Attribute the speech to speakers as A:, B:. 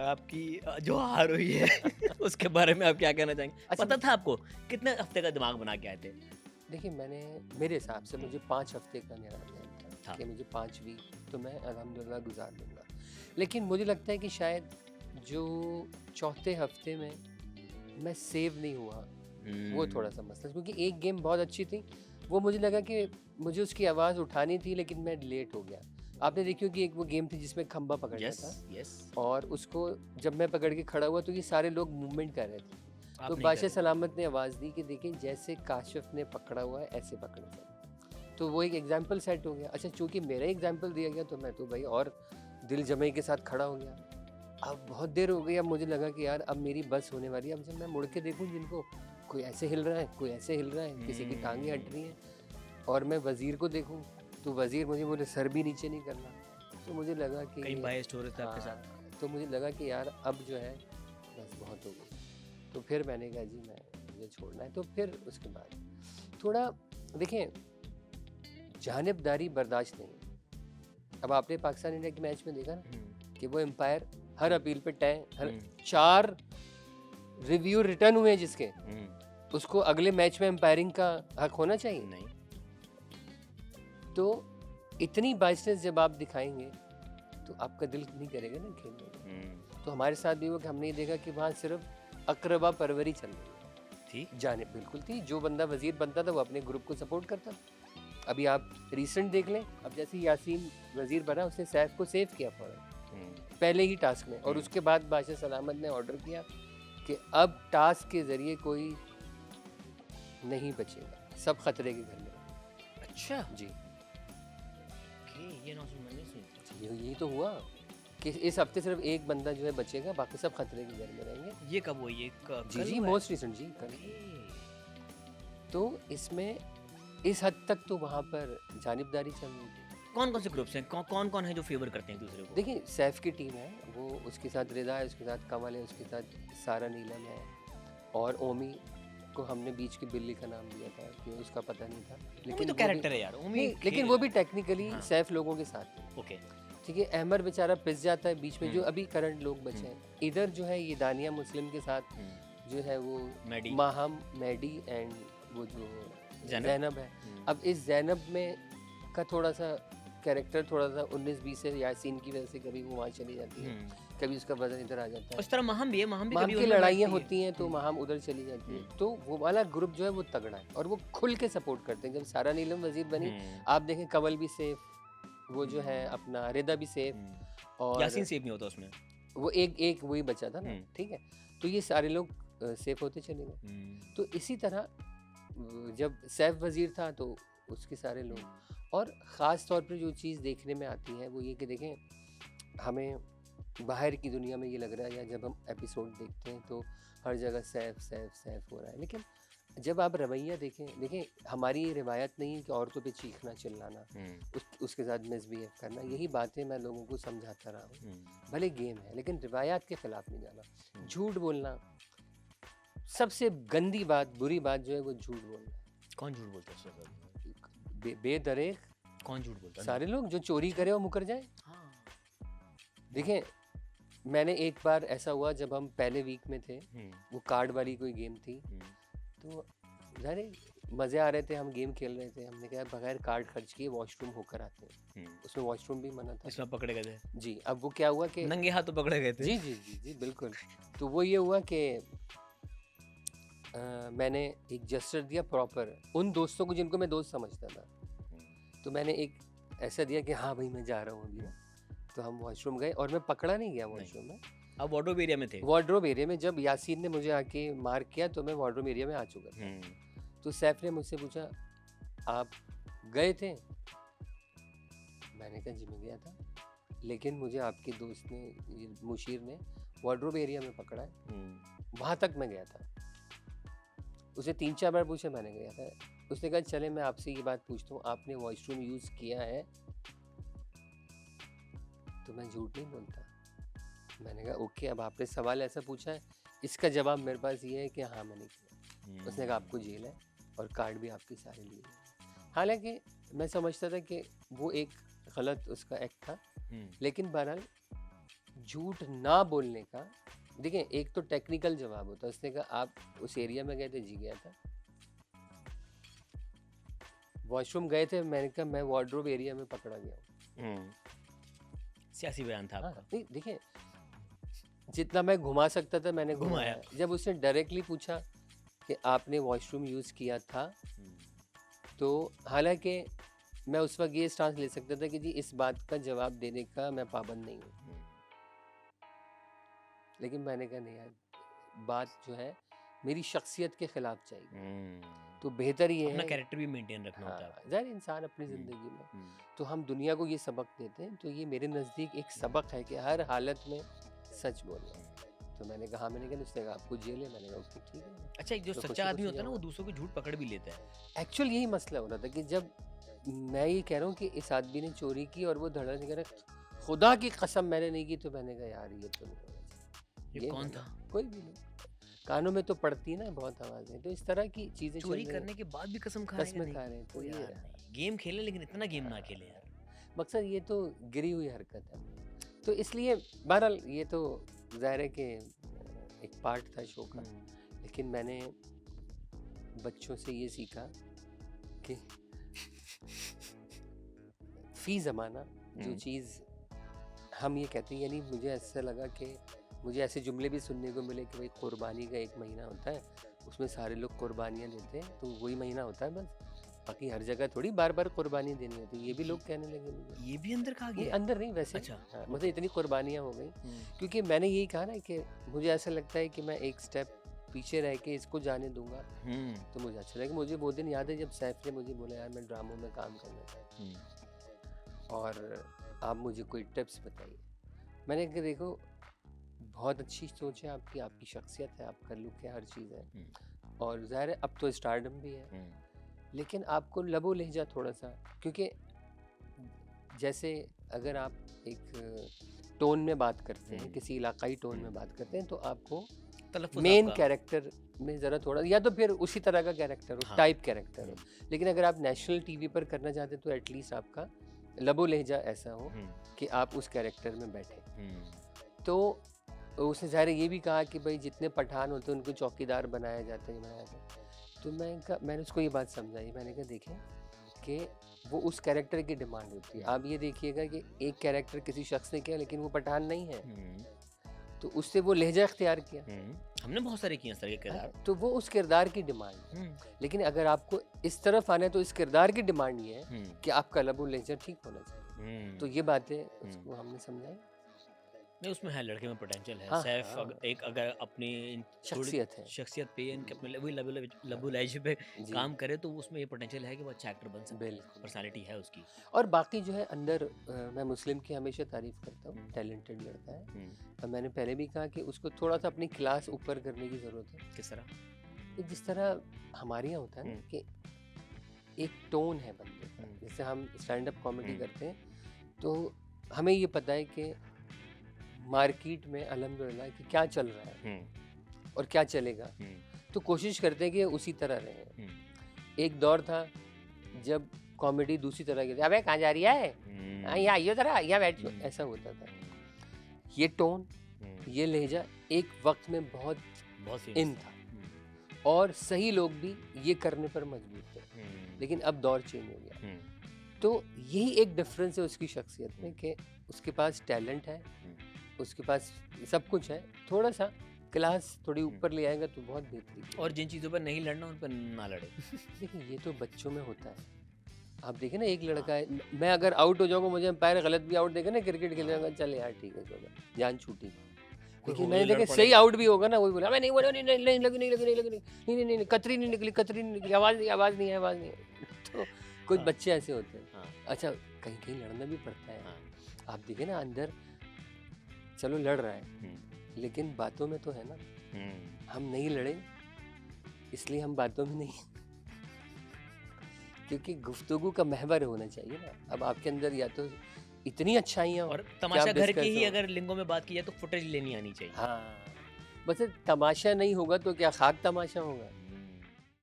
A: आपकी जो हार हुई है उसके बारे में आप क्या कहना चाहेंगे?
B: अच्छा
A: पता था आपको? कितने हफ्ते का दिमाग बना के आए थे?
B: देखिए मैंने मेरे हिसाब से मुझे 5 हफ्ते का मेरा प्लान था
A: हाँ।
B: कि मुझे 5 वीक तो मैं अल्हम्दुलिल्लाह गुज़ार लूँगा। लेकिन मुझे लगता है कि शायद जो चौथे हफ्ते में मैं सेव नहीं हुआ, वो थोड़ा-सा मसला है क्योंकि एक गेम बहुत अच्छी थी। वो मुझे लगा कि मुझे उसकी आवाज़ उठानी थी लेकिन मैं लेट हो गया। आपने देखी होगी एक वो गेम थी जिसमें खंभा पकड़ना
A: यस,
B: था
A: यस।
B: और उसको जब मैं पकड़ के खड़ा हुआ तो ये सारे लोग मूवमेंट कर रहे थे। तो
A: आप नहीं
B: बादशाह
A: करे।
B: सलामत ने आवाज़ दी कि देखिए जैसे काशिफ़ ने पकड़ा हुआ है ऐसे पकड़े जाए। तो वो एक एग्ज़ाम्पल सेट हो गया। अच्छा चूँकि मेरा एग्ज़ाम्पल दिया गया तो मैं तो भाई और दिल जमाई के साथ खड़ा हो गया। अब बहुत देर हो गई, अब मुझे लगा कि यार अब मेरी बस होने वाली है। अब जब मैं मुड़ के देखूँ जिनको कोई ऐसे हिल रहा है, कोई ऐसे हिल रहा है, किसी की टाँगें हट रही हैं और मैं वज़ीर को देखूँ तो वज़ीर मुझे बोले सर भी नीचे नहीं करना। तो मुझे लगा कि
A: कहीं बायस्ड हो रहे थे आपके
B: हाँ,
A: साथ?
B: तो मुझे लगा कि यार अब जो है बस बहुत हो गई। तो फिर मैंने कहा जी मैं मुझे छोड़ना है। तो फिर उसके बाद थोड़ा देखिए जानिबदारी बर्दाश्त नहीं है। अब आपने पाकिस्तान इंडिया के मैच में देखा ना कि वो एम्पायर हर अपील पे हर 4 रिव्यू रिटर्न हुए हैं जिसके, उसको अगले मैच में एम्पायरिंग का हक होना चाहिए।
A: नहीं।
B: तो इतनी बाइसनेस जब आप दिखाएंगे तो आपका दिल नहीं करेगा ना खेलने में। तो हमारे साथ भी हुआ कि हमने ये देखा कि वहाँ सिर्फ अकरबा परवरी चल रही है।
A: ठीक।
B: जाने बिल्कुल थी, जो बंदा वजीर बनता था वो अपने ग्रुप को सपोर्ट करता था। अभी आप रिसेंट देख लें, अब जैसे यासीन वजीर बना उसने सैफ को सेव किया फौरन पहले ही टास्क में, और उसके बाद बादशाह सलामत ने ऑर्डर किया कि अब टास्क के जरिए कोई नहीं बचेगा, सब खतरे के घर में।
A: अच्छा।
B: जी
A: ओके, ये मैंने नहीं सुनी।
B: यही तो हुआ कि इस हफ्ते सिर्फ एक बंदा जो है बचेगा, बाकी सब खतरे के घर में रहेंगे।
A: ये कब हुई? ये
B: जी जी मोस्ट रिसेंट जी कल। तो इसमें इस हद तक तो वहाँ पर जानिबदारी चल रही थी।
A: कौन कौन से ग्रुप्स हैं? कौन कौन है जो फेवर करते हैं एक दूसरे को?
B: देखिए सैफ की टीम है, वो उसके साथ रिदा है, उसके साथ कमल है, उसके साथ सारा नीलम है, और ओमी को हमने बीच की बिल्ली का नाम दिया था कि उसका पता नहीं था।
A: ओमी तो
B: वो
A: कैरेक्टर है यार। ओमी
B: नहीं, लेकिन वो भी टेक्निकली
A: हाँ।
B: सैफ लोगों के साथ है।
A: ओके।
B: ठीक है, अहमर बेचारा पिस जाता है बीच में, जो अभी करंट लोग बचे हैं। इधर जो है ये दानिया मुस्लिम के साथ जो है वो
A: मैडी।
B: माहम मैडी एंड वो जो जैनब है। अब इस जैनब में का थोड़ा सा कैरेक्टर थोड़ा सा 19-20 से यासीन की वजह से कभी वो वहाँ चली जाती है, कभी उसका वजन इधर आ जाता है।
A: उस तरह महम भी है। महम भी
B: माहम
A: कभी
B: की
A: उनमें
B: लड़ाइयाँ
A: बैठती है।
B: होती हैं तो माहम उधर चली जाती है। तो वो वाला ग्रुप जो है वो तगड़ा है और वो खुल के सपोर्ट करते हैं। जब सारा नीलम वजीर बनी, आप देखें कमल भी सेफ, वो जो है अपना रिदा भी सेफ, और
A: यासीन सेफ नहीं होता उसमें।
B: वो एक वही बचा था ना। ठीक है, तो ये सारे लोग सेफ होते चले गए। तो इसी तरह जब सैफ वजीर था तो उसके सारे लोग, और ख़ास तौर पर जो चीज़ देखने में आती है वो ये कि देखें हमें बाहर की दुनिया में ये लग रहा है, या जब हम एपिसोड देखते हैं तो हर जगह सैफ सैफ सैफ हो रहा है, लेकिन जब आप रवैया देखें हमारी ये रिवायत नहीं है कि औरतों पे चीखना चिल्लाना, उसके साथ मिसबिहेव करना। यही बातें मैं लोगों को समझाता रहा हूँ। भले गेम है लेकिन रिवायात के खिलाफ नहीं जाना। झूठ बोलना, सबसे गंदी बात, बुरी बात जो है वो झूठ बोलना है।
A: कौन झूठ बोलता है?
B: बेदरेक
A: कौन झूठ बोलता है?
B: सारे लोग जो चोरी करे वो मुकर जाए।
A: हाँ।
B: देखें मैंने एक बार ऐसा हुआ जब हम पहले वीक में थे, वो कार्ड वाली कोई गेम थी, तो अरे मज़े आ रहे थे, हम गेम खेल रहे थे, हमने कहा बगैर कार्ड खर्च किए वॉशरूम होकर आते हैं। उसमें वॉशरूम भी मना था।
A: इसमें पकड़े गए थे
B: जी। अब वो क्या हुआ कि
A: नंगे हाथ तो पकड़े गए थे।
B: जी जी जी जी बिल्कुल। तो वो ये हुआ कि मैंने एक जेस्चर दिया प्रॉपर उन दोस्तों को जिनको मैं दोस्त समझता था। तो मैंने एक ऐसा दिया कि हाँ भाई मैं जा रहा हूँ अभी। तो हम वॉशरूम गए और मैं पकड़ा नहीं गया वॉशरूम में।
A: आप वार्डरोब एरिया में थे?
B: वार्डरोब एरिया में जब यासीन ने मुझे आके मार्क किया तो मैं वार्डरोब एरिया में आ चुका था। तो सैफ ने मुझसे पूछा आप गए थे? मैंने कहा जी मैं गया था, लेकिन मुझे आपके दोस्त ने मुशीर ने वार्डरोब एरिया में पकड़ा है, वहाँ तक मैं गया था। उसे 3-4 बार पूछा, मैंने गया था। उसने कहा चले मैं आपसे ये बात पूछता हूँ, आपने वॉशरूम यूज़ किया है? तो मैं झूठ नहीं बोलता। मैंने कहा ओके, अब आपने सवाल ऐसा पूछा है, इसका जवाब मेरे पास ये है कि हाँ मैंने किया। उसने कहा आपको जेल है और कार्ड भी आपके सारे लिए। हालांकि मैं समझता था कि वो एक गलत उसका एक्ट था, लेकिन बहरहाल झूठ ना बोलने का, देखिए एक तो टेक्निकल जवाब होता है। उसने कहा आप उस एरिया में गए थे? जी गया था। वॉशरूम गए थे? मैंने कहा मैं वार्डरोब एरिया में पकड़ा गया हूँ।
A: सियासी बयान था आपका।
B: नहीं देखिए, जितना मैं घुमा सकता था मैंने घुमाया। जब उसने डायरेक्टली पूछा कि आपने वॉशरूम यूज किया था, तो हालांकि मैं उस वक्त ये स्टांस ले सकता था कि जी इस बात का जवाब देने का मैं पाबंद नहीं हूँ, लेकिन मैंने कहा नहीं यार, बात जो है मेरी शख्सियत के खिलाफ चाहिए, तो बेहतर ये
A: अपना
B: है
A: कैरेक्टर भी मेंटेन रखना होता है।
B: ज़ाहिर इंसान अपनी ज़िंदगी में, तो हम दुनिया को ये सबक देते हैं, तो ये मेरे नज़दीक एक सबक है कि हर हालत में सच बोलना। तो मैंने कहा मैंने कहा उसने कहा आपको जेल है, मैंने कहा ओके ठीक है।
A: अच्छा, एक जो सच्चा आदमी होता है ना वो दूसरों को झूठ पकड़ भी लेता है।
B: एक्चुअल यही मसला हो रहा था कि जब मैं ये कह रहा हूँ कि इस आदमी ने चोरी की और वो धड़ा नहीं कह रहा, खुदा की कसम मैंने नहीं की, तो मैंने कहा यार ये तो नहीं।
A: ये कौन था?
B: कोई भी नहीं, कानों में तो पड़ती है ना बहुत आवाजें, तो इस तरह की चीजें
A: चोरी करने के बाद भी कसम खा रहे हैं।
B: तो ये
A: गेम खेले लेकिन इतना गेम ना खेले यार।
B: मकसद ये तो गिरी हुई हरकत है, तो इसलिए बहरहाल ये तो जाहिर है कि एक पार्ट था शो का, लेकिन मैंने बच्चों से ये सीखा कि फी ज़माना जो चीज़ हम ये कहते हैं, यानी मुझे ऐसा लगा कि मुझे ऐसे जुमले भी सुनने को मिले कि भाई कुर्बानी का एक महीना होता है, उसमें सारे लोग कुर्बानियाँ देते हैं, तो वही महीना होता है बस, बाकी हर जगह थोड़ी बार बार कुर्बानी देनी होती है। ये भी लोग कहने लगे मुझे।
A: ये भी अंदर कहा गया?
B: अंदर नहीं वैसे।
A: अच्छा।
B: हाँ, मुझे इतनी कुर्बानियाँ हो गई, क्योंकि मैंने यही कहा ना कि मुझे ऐसा लगता है कि मैं एक स्टेप पीछे रह के इसको जाने दूंगा तो मुझे अच्छा लगेगा। मुझे वो दिन याद है जब सैफ ने मुझे बोला यार मैं ड्रामों में काम करना चाहता हूँ और आप मुझे कोई टिप्स बताइए। मैंने कहा देखो बहुत अच्छी सोच है आपकी, आपकी शख्सियत है, आपका लुक है, हर चीज़ है, और ज़ाहिर है अब तो स्टारडम भी है, लेकिन आपको लबो लहजा थोड़ा सा, क्योंकि जैसे अगर आप एक टोन में बात करते हैं, किसी इलाकाई टोन में बात करते हैं, तो आपको मेन कैरेक्टर में ज़रा थोड़ा, या तो फिर उसी तरह का कैरेक्टर हो, टाइप कैरेक्टर हो, लेकिन अगर आप नेशनल टीवी पर करना चाहते हैं तो एटलीस्ट आपका लबो लहजा ऐसा हो कि आप उस कैरेक्टर में बैठे। तो उसने ज़ाहिर ये भी कहा कि भाई जितने पठान होते हैं उनको चौकीदार बनाया जाता है, तो मैंने उसको ये बात समझाई। मैंने कहा देखें कि वो उस कैरेक्टर की डिमांड होती है। आप ये देखिएगा कि एक कैरेक्टर किसी शख्स ने किया लेकिन वो पठान नहीं है, तो उससे वो लहजा इख्तियार किया।
A: हमने बहुत सारे किए सर ये किरदार,
B: तो वो उस किरदार की डिमांड है। लेकिन अगर आपको इस तरफ आना है तो इस किरदार की डिमांड ये है कि आपका लबो लहजा ठीक होना चाहिए। तो ये बातें उसको हमने समझाई।
A: नहीं उसमें है, लड़के में पोटेंशियल है। सैफ एक अगर अपनी शख्सियत पे अपने वही लबो लहजे पे काम करे तो उसमें ये पोटेंशियल है कि वो अच्छा एक्टर बन सकता है, पर्सनालिटी है उसकी।
B: और बाकी जो है अंदर मैं मुस्लिम की हमेशा तारीफ करता हूँ, टैलेंटेड लड़का है। और मैंने पहले भी कहा कि उसको थोड़ा सा अपनी क्लास ऊपर करने की ज़रूरत है।
A: किस तरह?
B: जिस तरह हमारे यहाँ होता है ना कि एक टोन है बंदे का, जैसे हम स्टैंड अप कॉमेडी करते हैं तो हमें ये पता है कि मार्केट में अल्हम्दुलिल्लाह कि क्या चल रहा है और क्या चलेगा, तो कोशिश करते हैं कि उसी तरह रहे। एक दौर था जब कॉमेडी दूसरी तरह की, अबे कहाँ जा रही है, यहाँ आइयो जरा, यहाँ बैठो, ऐसा होता था। ये टोन, ये लहजा एक वक्त में बहुत इन था और सही लोग भी ये करने पर मजबूर थे, लेकिन अब दौर चेंज हो गया। तो यही एक डिफरेंस है उसकी शख्सियत में कि उसके पास टैलेंट है, उसके पास सब कुछ है, थोड़ा सा क्लास थोड़ी ऊपर ले आएगा तो बहुत बेहतरीन।
A: और जिन चीज़ों पर नहीं लड़ना उन पर ना लड़े।
B: देखिए ये तो बच्चों में होता है। आप देखें ना, एक लड़का है, मैं अगर आउट हो जाऊंगा, मुझे पैर गलत भी आउट देखे ना क्रिकेट खेलेगा, चल यार ठीक है चलो जान छूटी, लेकिन मैंने देखा सही आउट भी होगा ना, वही बोला मैं नहीं बोला, नहीं कतरी नहीं निकली, आवाज़ नहीं। तो कुछ बच्चे ऐसे होते हैं। अच्छा कहीं कहीं लड़ना भी पड़ता है। आप देखें ना अंदर चलो लड़ रहा है लेकिन बातों में तो है ना, हम नहीं लड़े इसलिए हम बातों में नहीं, क्योंकि गुफ्तगू का महवर होना चाहिए ना। अब आपके अंदर या तो इतनी अच्छाइयाँ
A: और तमाशा घर के ही अगर लिंगों में बात की जाए तो फुटेज लेनी आनी चाहिए।
B: हाँ बस तमाशा नहीं होगा तो क्या खाक तमाशा होगा।